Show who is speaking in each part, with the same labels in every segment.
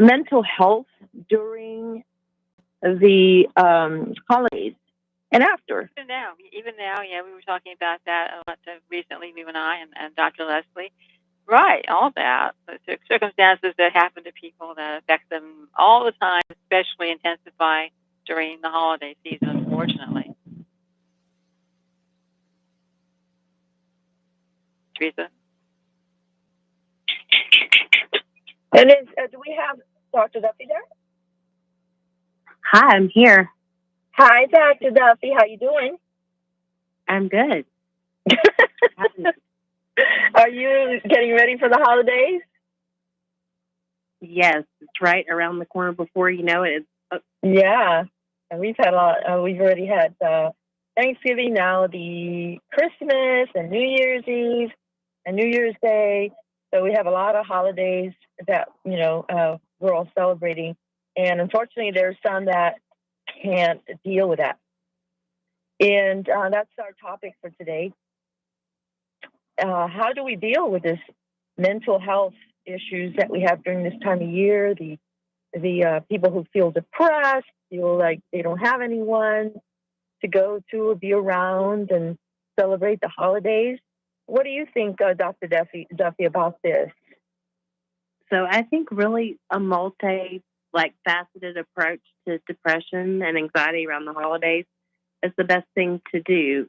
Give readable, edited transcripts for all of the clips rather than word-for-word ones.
Speaker 1: mental health during the holidays and after.
Speaker 2: Even now, yeah, we were talking about that a lot recently, you and I and Dr. Leslie. Right, all that. The circumstances that happen to people that affect them all the time, especially intensify during the holiday season, unfortunately. Teresa?
Speaker 1: And do we have Dr. Duffy there?
Speaker 3: Hi, I'm here.
Speaker 1: Hi, Dr. Duffy. How you doing?
Speaker 3: I'm good.
Speaker 1: Are you getting ready for the holidays?
Speaker 3: Yes, it's right around the corner before you know it.
Speaker 1: Yeah, and we've had a lot. We've already had Thanksgiving, now the Christmas and New Year's Eve and New Year's Day. So we have a lot of holidays that we're all celebrating, and unfortunately, there's some that can't deal with that. And that's our topic for today. How do we deal with this mental health issues that we have during this time of year? The people who feel depressed, feel like they don't have anyone to go to or be around and celebrate the holidays. What do you think, Dr. Duffy, about this?
Speaker 3: So I think really a faceted approach to depression and anxiety around the holidays is the best thing to do.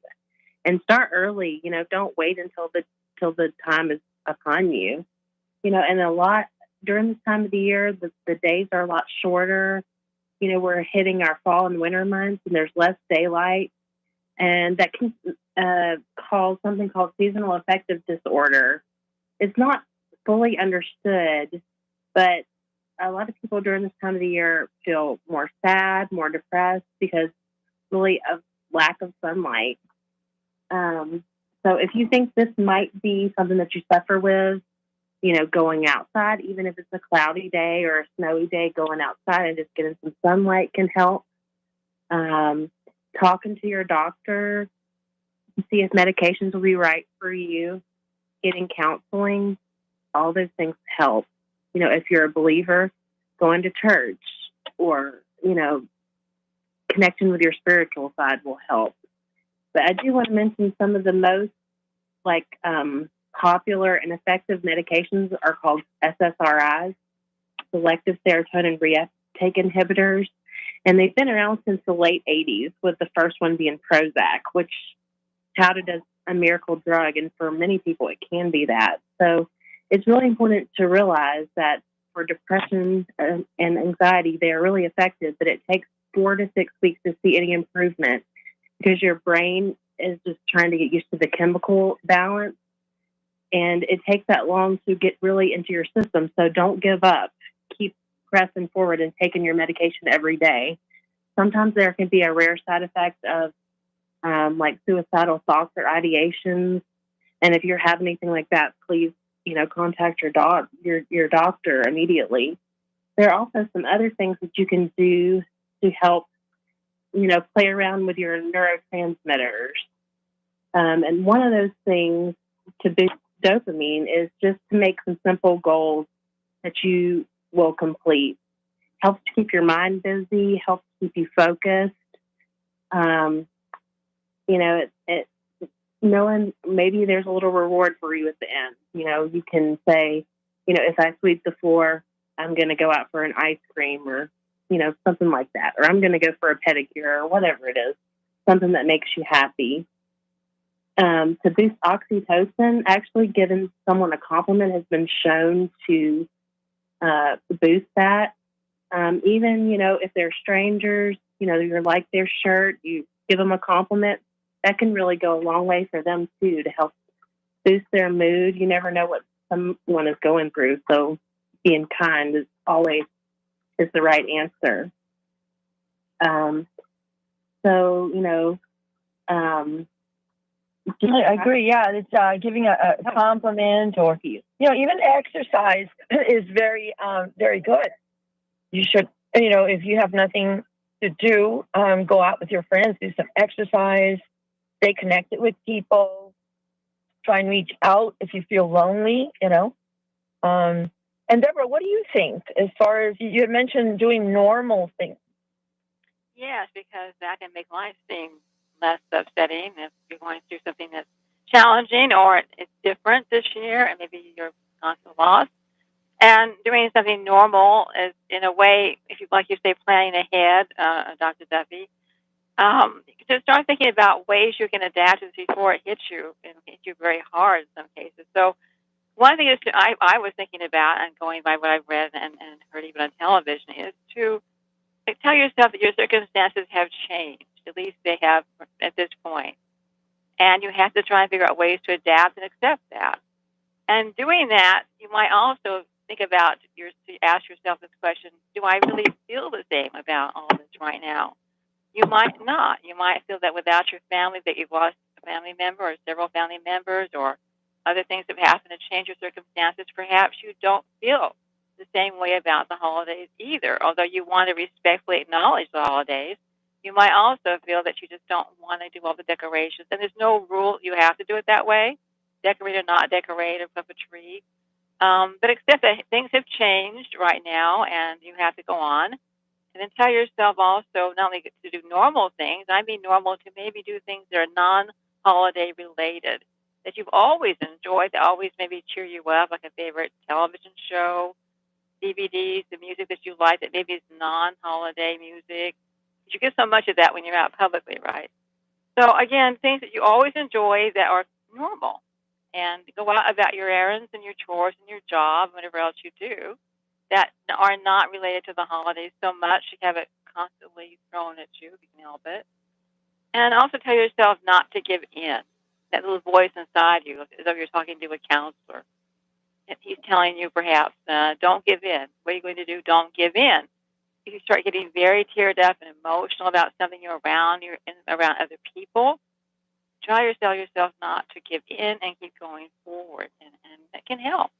Speaker 3: And start early. Don't wait until the time is upon you. And a lot during this time of the year, the days are a lot shorter. We're hitting our fall and winter months, and there's less daylight, and that can cause something called seasonal affective disorder. It's not fully understood, but a lot of people during this time of the year feel more sad, more depressed because really of lack of sunlight. So if you think this might be something that you suffer with, going outside, even if it's a cloudy day or a snowy day, going outside and just getting some sunlight can help. Talking to your doctor to see if medications will be right for you, getting counseling, all those things help. If you're a believer, going to church or, connecting with your spiritual side will help. But I do want to mention some of the most popular and effective medications are called SSRIs, selective serotonin reuptake inhibitors, and they've been around since the late 80s, with the first one being Prozac, which touted as a miracle drug, and for many people it can be that. So it's really important to realize that for depression and anxiety, they are really effective, but it takes 4 to 6 weeks to see any improvement because your brain is just trying to get used to the chemical balance. And it takes that long to get really into your system. So don't give up. Keep pressing forward and taking your medication every day. Sometimes there can be a rare side effect of suicidal thoughts or ideations. And if you're having anything like that, please, contact your doctor immediately. There are also some other things that you can do to help, play around with your neurotransmitters. And one of those things to boost dopamine is just to make some simple goals that you will complete. Helps to keep your mind busy, helps to keep you focused. Knowing maybe there's a little reward for you at the end. You can say, if I sweep the floor, I'm going to go out for an ice cream or, something like that. Or I'm going to go for a pedicure or whatever it is, something that makes you happy. To boost oxytocin, actually giving someone a compliment has been shown to boost that. Even, if they're strangers, you're like their shirt, you give them a compliment, that can really go a long way for them too, to help boost their mood. You never know what someone is going through, so being kind is always the right answer.
Speaker 1: I agree. Yeah, it's giving a compliment, or even exercise is very, very good. You should, if you have nothing to do, go out with your friends, do some exercise, stay connected with people, try and reach out if you feel lonely. And And Deborah, what do you think as far as you had mentioned doing normal things?
Speaker 2: Yes, because that can make life seem less upsetting if you're going through something that's challenging or it's different this year and maybe you're gone through loss. And doing something normal is, in a way, if you like you say, planning ahead, Dr. Duffy, to start thinking about ways you can adapt to this before it hits you and hit you very hard in some cases. So one thing is I was thinking about, and going by what I've read and heard even on television, is to tell yourself that your circumstances have changed. At least they have at this point. And you have to try and figure out ways to adapt and accept that. And doing that, you might also think about ask yourself this question: do I really feel the same about all this right now? You might not. You might feel that without your family, that you've lost a family member or several family members, or other things have happened to change your circumstances. Perhaps you don't feel the same way about the holidays either. Although you want to respectfully acknowledge the holidays, you might also feel that you just don't want to do all the decorations. And there's no rule you have to do it that way, decorate or not decorate, or put up a tree. But accept that things have changed right now, and you have to go on. And then tell yourself also not only to do normal things, I mean normal to maybe do things that are non-holiday related, that you've always enjoyed, that always maybe cheer you up, like a favorite television show, DVDs, the music that you like that maybe is non-holiday music. You get so much of that when you're out publicly, right? So again, things that you always enjoy that are normal, and go out about your errands and your chores and your job, and whatever else you do, that are not related to the holidays so much. You have it constantly thrown at you if you can help it. And also tell yourself not to give in. That little voice inside you, as though you're talking to a counselor. And he's telling you perhaps, don't give in. What are you going to do? Don't give in. If you start getting very teared up and emotional about something you're around other people, try to tell yourself not to give in and keep going forward. And that can help.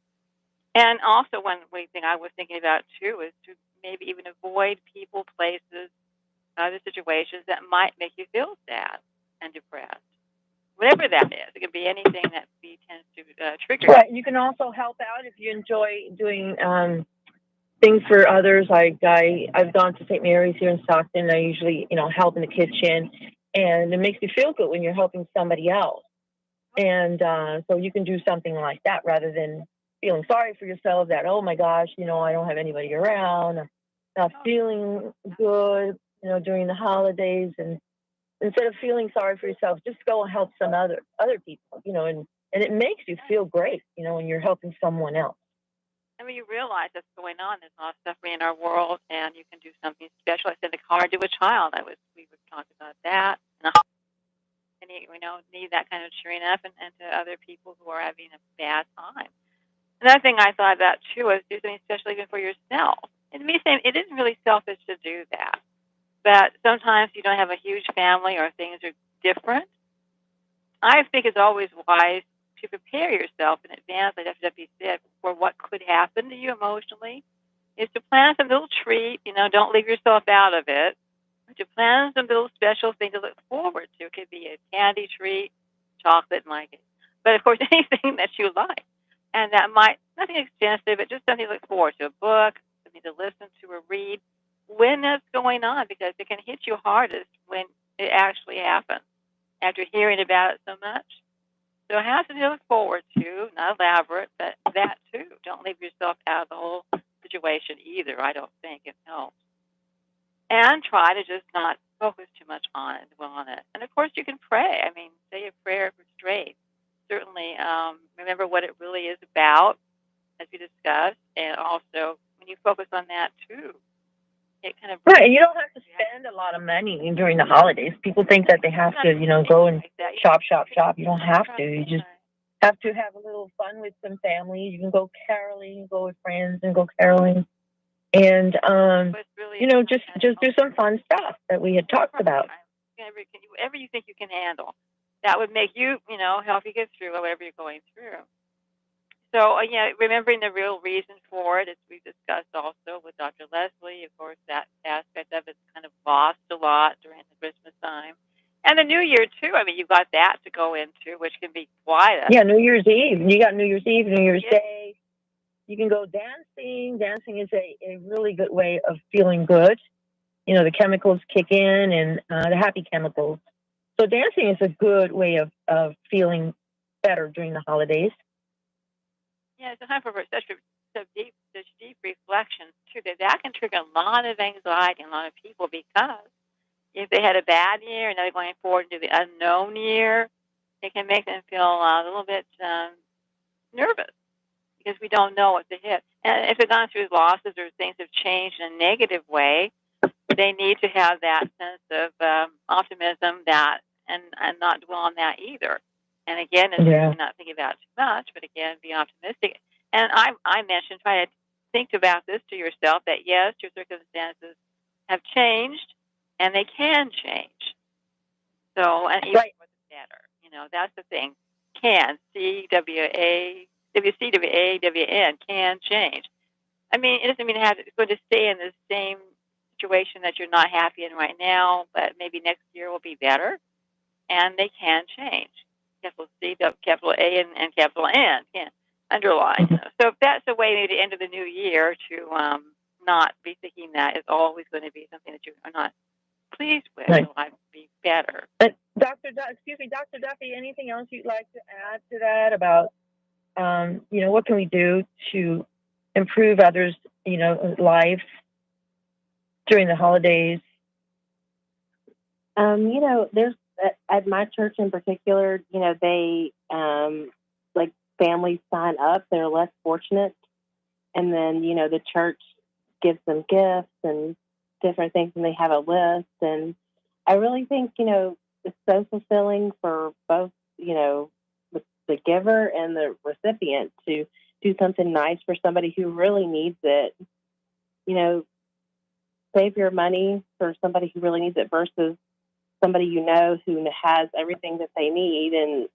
Speaker 2: And also one thing I was thinking about, too, is to maybe even avoid people, places, other situations that might make you feel sad and depressed. Whatever that is. It could be anything that tends to trigger.
Speaker 1: Right. You can also help out if you enjoy doing things for others. I've gone to St. Mary's here in Stockton. I usually, help in the kitchen. And it makes you feel good when you're helping somebody else. And so you can do something like that rather than feeling sorry for yourself that, oh my gosh, I don't have anybody around. I'm not feeling good, during the holidays. And instead of feeling sorry for yourself, just go and help some other people, and it makes you feel great, when you're helping someone else.
Speaker 2: I mean, you realize that's going on. There's a lot of suffering in our world, and you can do something special. I sent a card to a child. We were talking about that. And need that kind of cheering up, and to other people who are having a bad time. Another thing I thought about, too, was do something special even for yourself. And me saying it isn't really selfish to do that. But sometimes you don't have a huge family or things are different. I think it's always wise to prepare yourself in advance, like FW said, for what could happen to you emotionally, is to plan some little treat. Don't leave yourself out of it. To plan some little special thing to look forward to. It could be a candy treat, chocolate, but of course anything that you like. And that might, nothing expensive, but just something to look forward to, a book, something to listen to or read when that's going on, because it can hit you hardest when it actually happens, after hearing about it so much. So have something to look forward to, not elaborate, but that too. Don't leave yourself out of the whole situation either, I don't think it helps. And try to just not focus too much on it, dwell on it. And of course you can pray. I mean, say a prayer for strength. Certainly remember what it really is about, as we discussed, and also when you focus on that too, it kind of
Speaker 1: right. And you don't have to spend a lot of money during the holidays. People think that they have to, go and shop. You don't have to. You just have to have a little fun with some family. You can go caroling, go with friends, and go caroling, and just do some fun stuff that we had talked about.
Speaker 2: Whatever you think you can handle. That would make you, help you get through whatever you're going through. So, remembering the real reason for it, as we discussed also with Dr. Leslie, of course, that aspect of it's kind of lost a lot during the Christmas time. And the New Year, too. I mean, you've got that to go into, which can be quite
Speaker 1: New Year's Eve. You got New Year's Eve, New Year's Day. You can go dancing. Dancing is a really good way of feeling good. You know, the chemicals kick in and the happy chemicals. So dancing is a good way of feeling better during the holidays.
Speaker 2: Yeah, it's a time for such deep reflection too. That can trigger a lot of anxiety in a lot of people because if they had a bad year and they're going forward into the unknown year, it can make them feel a little bit nervous because we don't know what to hit. And if they've gone through losses or things have changed in a negative way, they need to have that sense of optimism and not dwell on that either. And again, it's not thinking about it too much, but again, be optimistic. And I mentioned, try to think about this to yourself that yes, your circumstances have changed and they can change. So, and even for the better, you know, that's the thing. Can, C-W-A-W-C-W-A-W-N, can change. I mean, it doesn't mean it's going to stay in the same situation that you're not happy in right now, but maybe next year will be better, and they can change. Capital C, capital A, and capital N can underline. You know. So that's a way maybe to end of the new year to not be thinking that it's always going to be something that you are not pleased with. Right. Life would be better.
Speaker 1: Dr. Duffy, anything else you'd like to add to that about, you know, what can we do to improve others, you know, lives during the holidays?
Speaker 3: You know, there's at my church in particular, you know, they like families sign up, they're less fortunate, and then, you know, the church gives them gifts and different things, and they have a list. And I really think, you know, it's so fulfilling for both, you know, the giver and the recipient to do something nice for somebody who really needs it. You know, save your money for somebody who really needs it versus somebody you know who has everything that they need, and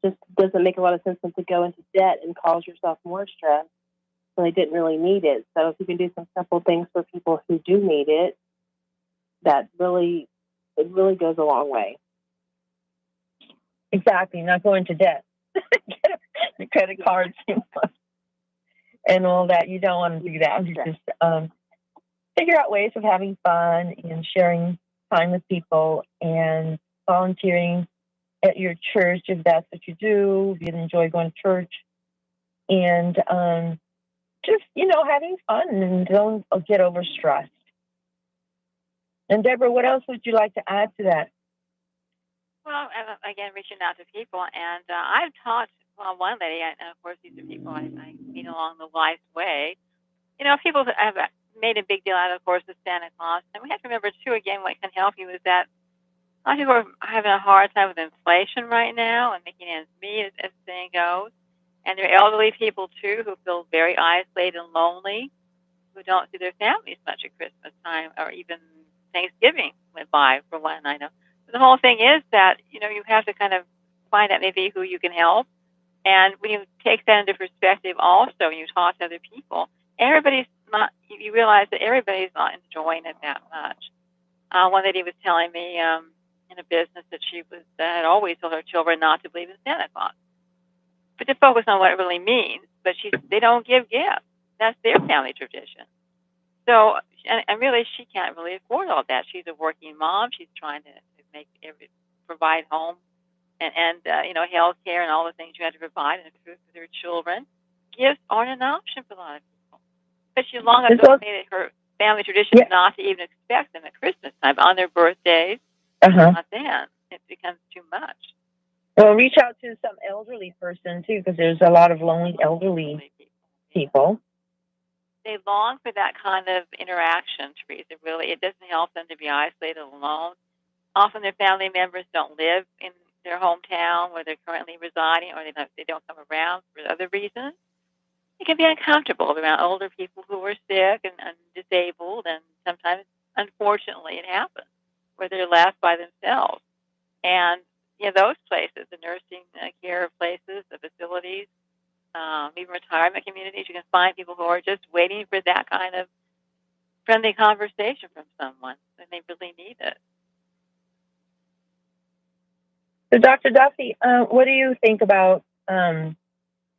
Speaker 3: just doesn't make a lot of sense to go into debt and cause yourself more stress when they didn't really need it. So if you can do some simple things for people who do need it, it really goes a long way.
Speaker 1: Exactly, not go into debt. Get the credit cards and all that. You don't want to do that. You just figure out ways of having fun and sharing time with people and volunteering at your church if that's what you do, if you enjoy going to church, and just, you know, having fun and don't get overstressed. And Deborah, what else would you like to add to that?
Speaker 2: Well, again, reaching out to people, and I've taught one lady, and of course these are people I meet along the life's way. You know, people have made a big deal out of course, of Santa Claus, and we have to remember too. Again, what can help you is that a lot of people are having a hard time with inflation right now and making ends meet as the saying goes. And there are elderly people too who feel very isolated and lonely, who don't see their families much at Christmas time or even Thanksgiving went by for one. I know. But the whole thing is that, you know, you have to kind of find out maybe who you can help. And when you take that into perspective also, when you talk to other people, everybody's not, you realize that everybody's not enjoying it that much. One lady was telling me in a business that she had always told her children not to believe in Santa Claus, but to focus on what it really means. But they don't give gifts. That's their family tradition. So, and really, she can't really afford all that. She's a working mom. She's trying to provide home and you know, health care and all the things you have to provide and food for their children. Gifts aren't an option for a lot of people. But she long ago made it her family tradition not to even expect them at Christmas time on their birthdays. Not then. It becomes too much.
Speaker 1: Well, reach out to some elderly person too, because there's a lot of lonely elderly people.
Speaker 2: They long for that kind of interaction, Teresa. Really, it doesn't help them to be isolated alone. Often their family members don't live in their hometown where they're currently residing, or they don't come around for other reasons. It can be uncomfortable around older people who are sick and disabled, and sometimes, unfortunately, it happens where they're left by themselves. And you know, those places, the nursing care places, the facilities, even retirement communities, you can find people who are just waiting for that kind of friendly conversation from someone, and they really need it.
Speaker 1: So, Dr. Duffy, what do you think about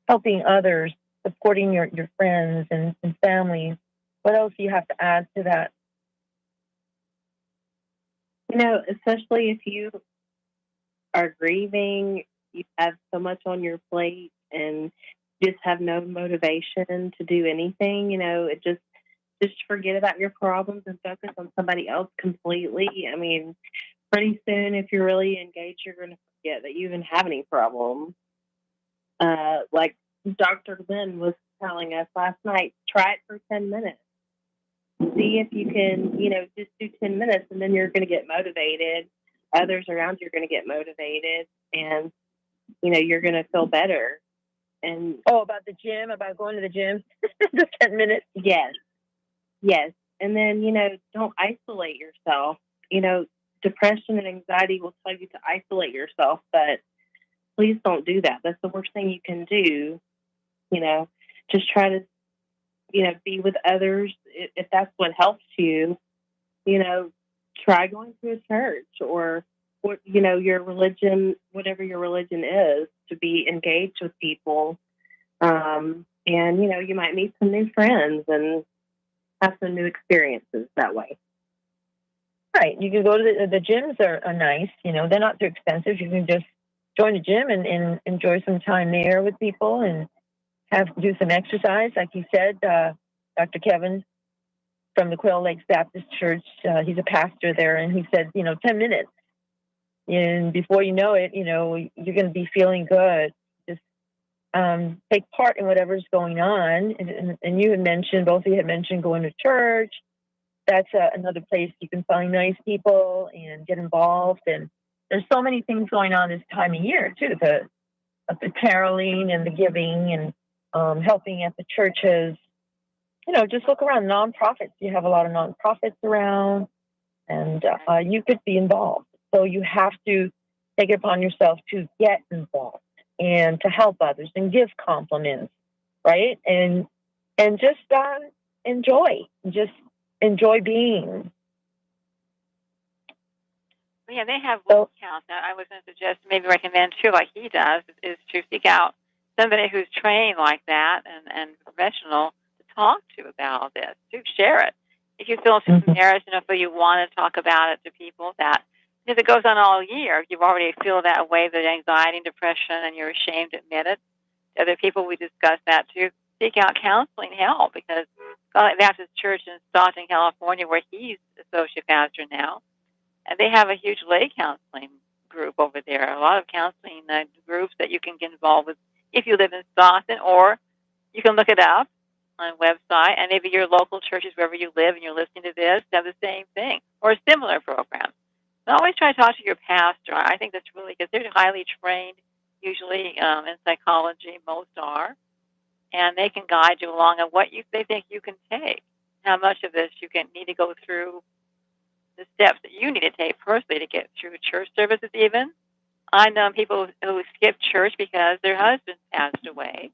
Speaker 1: helping others supporting your friends and family. What else do you have to add to that?
Speaker 3: Especially if you are grieving, you have so much on your plate and just have no motivation to do anything, it just forget about your problems and focus on somebody else completely. I mean, pretty soon, if you're really engaged, you're going to forget that you even have any problems. Like Dr. Lynn was telling us last night, try it for 10 minutes. See if you can, just do 10 minutes, and then you're going to get motivated. Others around you are going to get motivated, and, you're going to feel better. And
Speaker 1: about the gym, about going to the gym, the 10 minutes?
Speaker 3: Yes. And then, don't isolate yourself. Depression and anxiety will tell you to isolate yourself, but please don't do that. That's the worst thing you can do. Just try to, be with others. If that's what helps you, try going to a church or your religion, whatever your religion is, to be engaged with people. And, you might meet some new friends and have some new experiences that way.
Speaker 1: Right. You can go to the gyms are nice. They're not too expensive. You can just join a gym and enjoy some time there with people and do some exercise. Like you said, Dr. Kevin from the Quail Lakes Baptist Church, he's a pastor there, and he said, 10 minutes. And before you know it, you're going to be feeling good. Just take part in whatever's going on. And you had mentioned, both of you had mentioned going to church. That's another place you can find nice people and get involved. And there's so many things going on this time of year, too. The caroling and the giving and helping at the churches. Just look around nonprofits. You have a lot of nonprofits around, and you could be involved. So you have to take it upon yourself to get involved and to help others and give compliments, right? And just enjoy. Just enjoy being.
Speaker 2: Yeah, they have word counts. Now, I was going to suggest, maybe recommend too, like he does, is to seek out somebody who's trained like that and professional to talk to about all this, to share it. If you feel embarrassed enough that you want to talk about it to people, that because it goes on all year, if you already feel that way, the anxiety and depression, and you're ashamed to admit it to other people, we discuss that too. Seek out counseling help, because God Baptist Church in Stockton, California, where he's associate pastor now, and they have a huge lay counseling group over there. A lot of counseling groups that you can get involved with if you live in Stockton, or you can look it up on a website, and maybe your local churches, wherever you live and you're listening to this, have the same thing or a similar program. So always try to talk to your pastor. I think that's really, because they're highly trained, usually in psychology, most are, and they can guide you along on what they think you can take, how much of this you need to go through, the steps that you need to take personally to get through church services even. I know people who skip church because their husband passed away,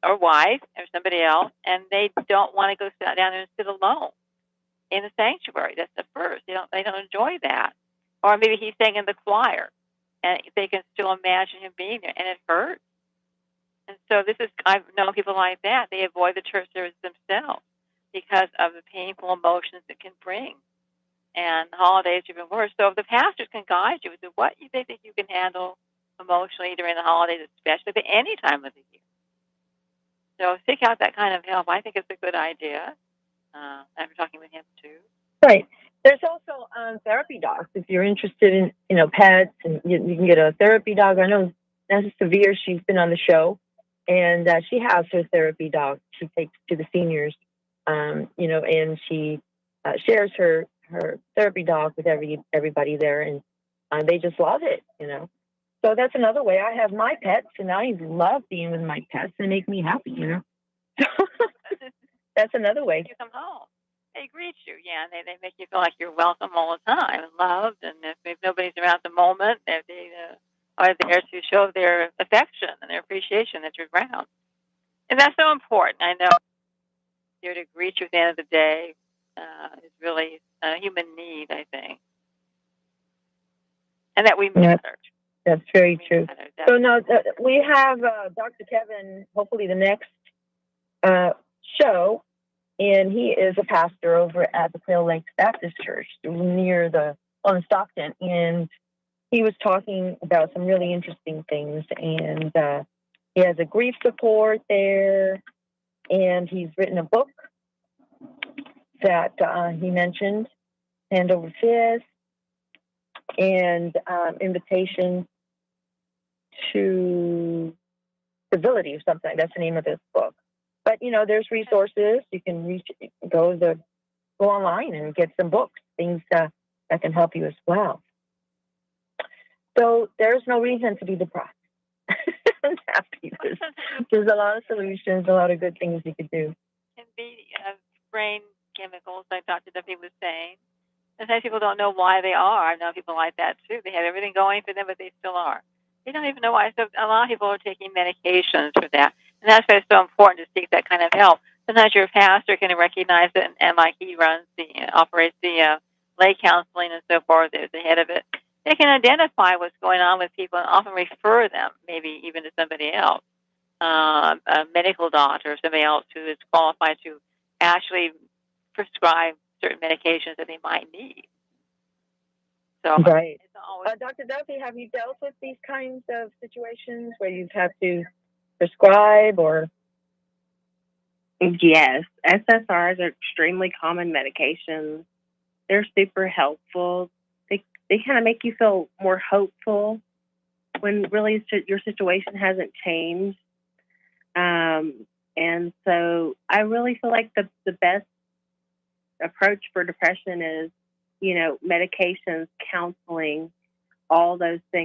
Speaker 2: or wife, or somebody else, and they don't want to go sit down there and sit alone in the sanctuary. That's the first. They don't enjoy that. Or maybe he's sang in the choir, and they can still imagine him being there, and it hurts. And so I've known people like that. They avoid the church service themselves because of the painful emotions it can bring. And the holidays are even worse. So if the pastors can guide you with what they think you can handle emotionally during the holidays, especially at any time of the year. So seek out that kind of help. I think it's a good idea. I'm talking with him too.
Speaker 1: Right. There's also therapy dogs. If you're interested in pets, and you can get a therapy dog. I know Nancy Severe, she's been on the show, and she has her therapy dog she takes to the seniors, and she shares her therapy dog with everybody there, and they just love it, So that's another way. I have my pets, and I love being with my pets. They make me happy, So that's another way.
Speaker 2: You come home, they greet you, yeah, and they make you feel like you're welcome all the time and loved. And if nobody's around at the moment, they are there to show their affection and their appreciation that you're around. And that's so important. I know here to greet you at the end of the day is really a human need, I think. And that we matter.
Speaker 1: That's very true. So now we have Dr. Kevin, hopefully the next show, and he is a pastor over at the Clear Lakes Baptist Church on Stockton, and he was talking about some really interesting things, and he has a grief support there, and he's written a book that he mentioned, Hand Over Fist, and Invitation to Civility or something. That's the name of this book. But there's resources. You can go online and get some books, things that can help you as well. So there's no reason to be depressed. I'm happy. There's a lot of solutions, a lot of good things you could do.
Speaker 2: Can be brain chemicals, like Dr. Duffy was saying. Sometimes people don't know why they are. I know people like that too. They have everything going for them, but they still are. They don't even know why. So a lot of people are taking medications for that, and that's why it's so important to seek that kind of help. Sometimes your pastor can recognize it, and like he operates the lay counseling and so forth, is the head of it. They can identify what's going on with people and often refer them, maybe even to somebody else, a medical doctor or somebody else who is qualified to actually prescribe certain medications that they might need. So,
Speaker 1: right.
Speaker 2: It's always
Speaker 1: Dr. Duffy, have you dealt with these kinds of situations where you've had to prescribe or?
Speaker 3: Yes, SSRIs are extremely common medications. They're super helpful. They kind of make you feel more hopeful when really your situation hasn't changed. And so I really feel like the best approach for depression is, medications, counseling, all those things.